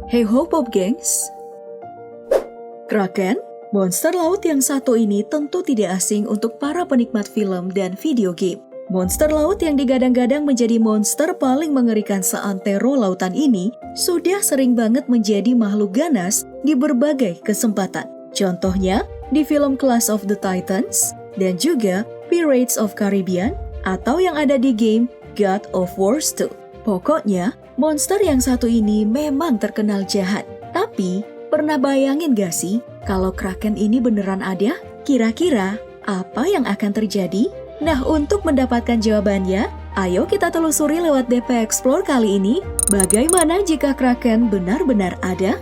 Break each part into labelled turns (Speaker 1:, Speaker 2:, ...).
Speaker 1: Hey ho Pop Gengs! Kraken, monster laut yang satu ini tentu tidak asing untuk para penikmat film dan video game. Monster laut yang digadang-gadang menjadi monster paling mengerikan seantero lautan ini sudah sering banget menjadi makhluk ganas di berbagai kesempatan. Contohnya di film Clash of the Titans dan juga Pirates of Caribbean atau yang ada di game God of War 2. Pokoknya, monster yang satu ini memang terkenal jahat. Tapi, pernah bayangin gak sih kalau Kraken ini beneran ada? Kira-kira apa yang akan terjadi? Nah, untuk mendapatkan jawabannya, ayo kita telusuri lewat DP Explore kali ini. Bagaimana jika Kraken benar-benar ada?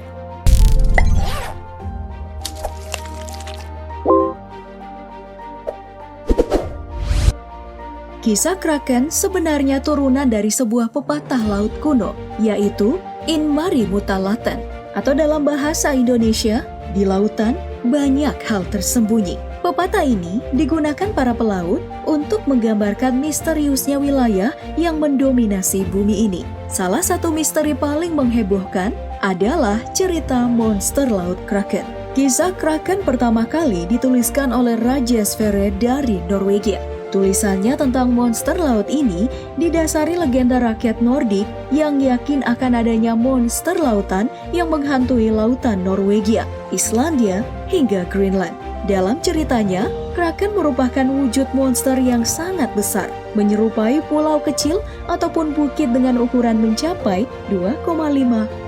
Speaker 1: Kisah Kraken sebenarnya turunan dari sebuah pepatah laut kuno, yaitu In Mare Muttalaten, atau dalam bahasa Indonesia, di lautan banyak hal tersembunyi. Pepatah ini digunakan para pelaut untuk menggambarkan misteriusnya wilayah yang mendominasi bumi ini. Salah satu misteri paling menghebohkan adalah cerita monster laut Kraken. Kisah Kraken pertama kali dituliskan oleh Raja Sverre dari Norwegia. Tulisannya tentang monster laut ini didasari legenda rakyat Nordik yang yakin akan adanya monster lautan yang menghantui lautan Norwegia, Islandia, hingga Greenland. Dalam ceritanya, Kraken merupakan wujud monster yang sangat besar, menyerupai pulau kecil ataupun bukit dengan ukuran mencapai 2,5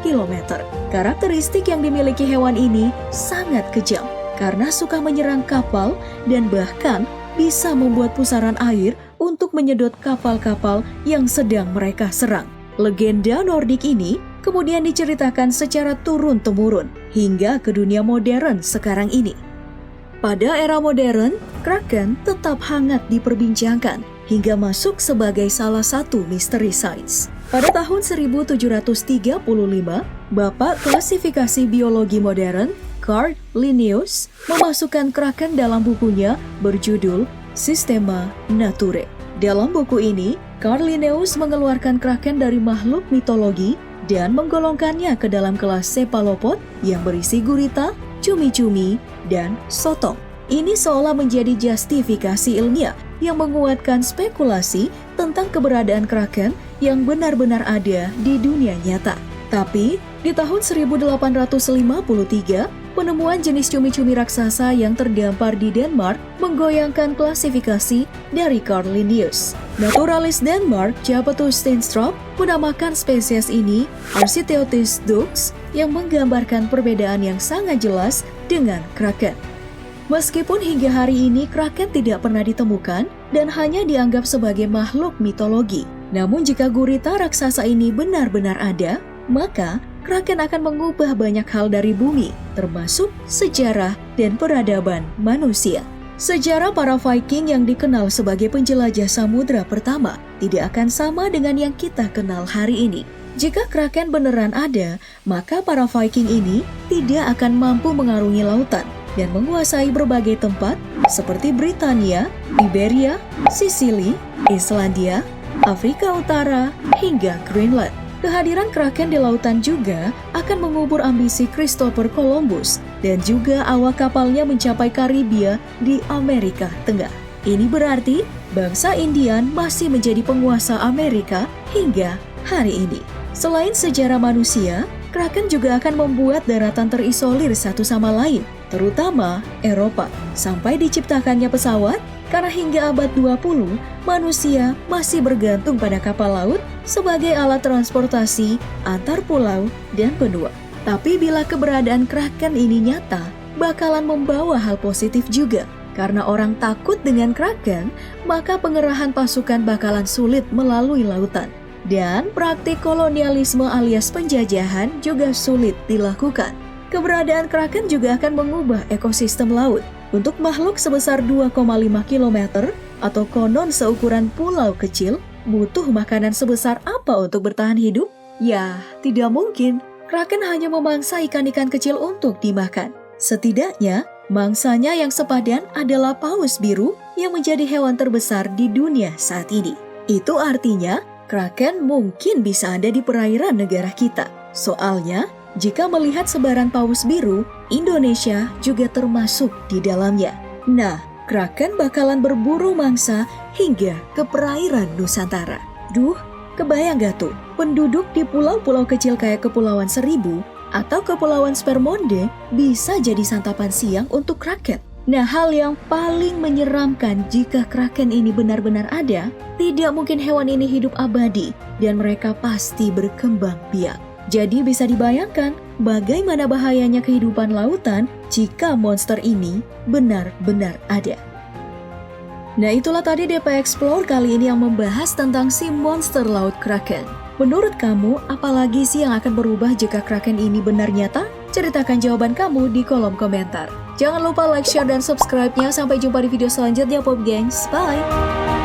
Speaker 1: km. Karakteristik yang dimiliki hewan ini sangat kejam karena suka menyerang kapal dan bahkan bisa membuat pusaran air untuk menyedot kapal-kapal yang sedang mereka serang. Legenda Nordik ini kemudian diceritakan secara turun-temurun hingga ke dunia modern sekarang ini. Pada era modern, Kraken tetap hangat diperbincangkan hingga masuk sebagai salah satu misteri sains. Pada tahun 1735, Bapak klasifikasi biologi modern Carl Linnaeus memasukkan Kraken dalam bukunya berjudul Systema Naturae. Dalam buku ini, Carl Linnaeus mengeluarkan Kraken dari makhluk mitologi dan menggolongkannya ke dalam kelas cephalopod yang berisi gurita, cumi-cumi, dan sotong. Ini seolah menjadi justifikasi ilmiah yang menguatkan spekulasi tentang keberadaan Kraken yang benar-benar ada di dunia nyata. Tapi, di tahun 1853, penemuan jenis cumi-cumi raksasa yang terdampar di Denmark menggoyangkan klasifikasi dari Carl Linnaeus. Naturalis Denmark Japetus Steenstrup menamakan spesies ini Arcitotis dux yang menggambarkan perbedaan yang sangat jelas dengan Kraken. Meskipun hingga hari ini Kraken tidak pernah ditemukan dan hanya dianggap sebagai makhluk mitologi, namun jika gurita raksasa ini benar-benar ada, maka Kraken akan mengubah banyak hal dari bumi, termasuk sejarah dan peradaban manusia. Sejarah para Viking yang dikenal sebagai penjelajah samudra pertama tidak akan sama dengan yang kita kenal hari ini. Jika Kraken beneran ada, maka para Viking ini tidak akan mampu mengarungi lautan dan menguasai berbagai tempat seperti Britania, Iberia, Sisili, Islandia, Afrika Utara, hingga Greenland. Kehadiran Kraken di lautan juga akan mengubur ambisi Christopher Columbus dan juga awak kapalnya mencapai Karibia di Amerika Tengah. Ini berarti bangsa Indian masih menjadi penguasa Amerika hingga hari ini. Selain sejarah manusia, Kraken juga akan membuat daratan terisolir satu sama lain, terutama Eropa. Sampai diciptakannya pesawat, karena hingga abad 20, manusia masih bergantung pada kapal laut sebagai alat transportasi antar pulau dan benua. Tapi bila keberadaan Kraken ini nyata, bakalan membawa hal positif juga. Karena orang takut dengan Kraken, maka pengerahan pasukan bakalan sulit melalui lautan. Dan praktik kolonialisme alias penjajahan juga sulit dilakukan. Keberadaan Kraken juga akan mengubah ekosistem laut. Untuk makhluk sebesar 2,5 km atau konon seukuran pulau kecil, butuh makanan sebesar apa untuk bertahan hidup? Ya, tidak mungkin. Kraken hanya memangsa ikan-ikan kecil untuk dimakan. Setidaknya, mangsanya yang sepadan adalah paus biru yang menjadi hewan terbesar di dunia saat ini. Itu artinya, Kraken mungkin bisa ada di perairan negara kita. Soalnya, Jika melihat sebaran paus biru, Indonesia juga termasuk di dalamnya. Nah, kraken bakalan berburu mangsa hingga ke perairan Nusantara. Duh, kebayang gak tuh? Penduduk di pulau-pulau kecil kayak Kepulauan Seribu atau Kepulauan Spermonde bisa jadi santapan siang untuk kraken. Nah, hal yang paling menyeramkan jika kraken ini benar-benar ada, tidak mungkin hewan ini hidup abadi dan mereka pasti berkembang biak. Jadi bisa dibayangkan bagaimana bahayanya kehidupan lautan jika monster ini benar-benar ada. Nah, itulah tadi DP Explore kali ini yang membahas tentang si monster laut kraken. Menurut kamu, apalagi sih yang akan berubah jika kraken ini benar nyata? Ceritakan jawaban kamu di kolom komentar. Jangan lupa like, share, dan subscribe-nya. Sampai jumpa di video selanjutnya, Pop Gengs. Bye!